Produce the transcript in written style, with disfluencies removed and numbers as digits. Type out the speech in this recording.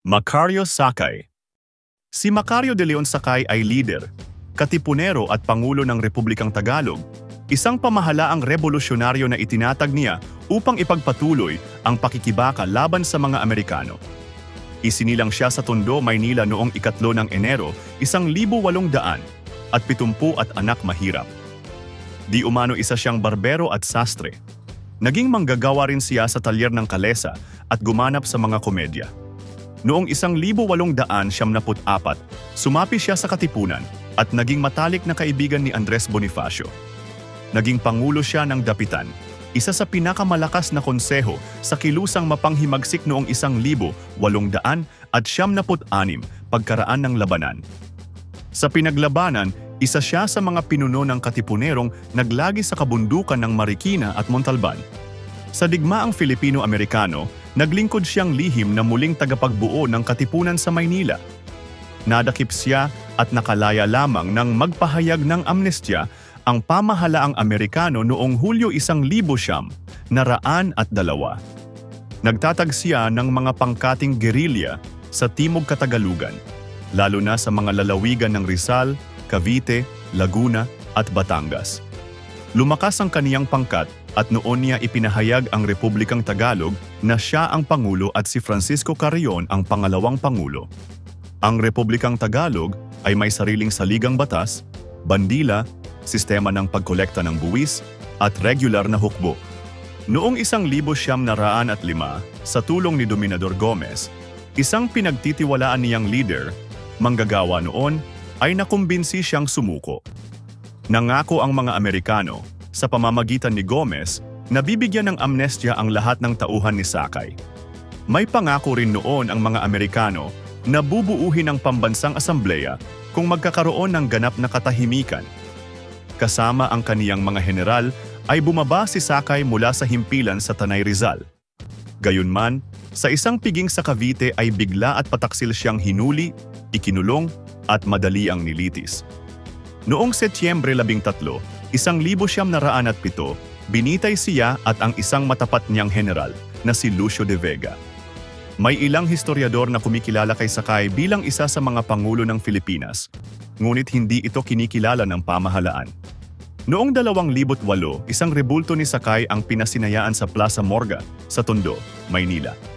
Macario Sakay. Si Macario de Leon Sakay ay lider, katipunero at pangulo ng Republikang Tagalog, isang pamahalaang revolusyonaryo na itinatag niya upang ipagpatuloy ang pakikibaka laban sa mga Amerikano. Isinilang siya sa Tondo, Maynila noong 3 ng Enero, 1870 at anak mahirap. Di umano isa siyang barbero at sastre. Naging manggagawa rin siya sa talyer ng kalesa at gumanap sa mga komedya. Noong 1874, sumapi siya sa Katipunan at naging matalik na kaibigan ni Andres Bonifacio. Naging pangulo siya ng Dapitan, isa sa pinakamalakas na konseho sa kilusang mapanghimagsik noong 1876 pagkaraan ng labanan. Sa pinaglabanan, isa siya sa mga pinuno ng Katipunerong naglagi sa kabundukan ng Marikina at Montalban. Sa digmaang Filipino-Amerikano, naglingkod siyang lihim na muling tagapagbuo ng Katipunan sa Maynila. Nadakip siya at nakalaya lamang nang magpahayag ng amnestya ang pamahalaang Amerikano noong Hulyo 1902. Nagtatag siya ng mga pangkating gerilya sa Timog Katagalugan, lalo na sa mga lalawigan ng Rizal, Cavite, Laguna at Batangas. Lumakas ang kaniyang pangkat at noon niya ipinahayag ang Republikang Tagalog na siya ang Pangulo at si Francisco Carrion ang pangalawang Pangulo. Ang Republikang Tagalog ay may sariling saligang batas, bandila, sistema ng pagkolekta ng buwis at regular na hukbo. Noong 1905, sa tulong ni Dominador Gomez, isang pinagtitiwalaan niyang leader, manggagawa noon, ay nakumbinsi siyang sumuko. Nangako ang mga Amerikano sa pamamagitan ni Gomez na bibigyan ng amnestya ang lahat ng tauhan ni Sakay. May pangako rin noon ang mga Amerikano na bubuuhin ang pambansang asambleya kung magkakaroon ng ganap na katahimikan. Kasama ang kaniyang mga general ay bumaba si Sakay mula sa himpilan sa Tanay Rizal. Gayunman, sa isang piging sa Cavite ay bigla at pataksil siyang hinuli, ikinulong at madali ang nilitis. Noong Setyembre 13, 1907, binitay siya at ang isang matapat niyang general na si Lucio de Vega. May ilang historiador na kumikilala kay Sakay bilang isa sa mga pangulo ng Pilipinas, ngunit hindi ito kinikilala ng pamahalaan. Noong 2008, isang rebulto ni Sakay ang pinasinayaan sa Plaza Morga sa Tondo, Maynila.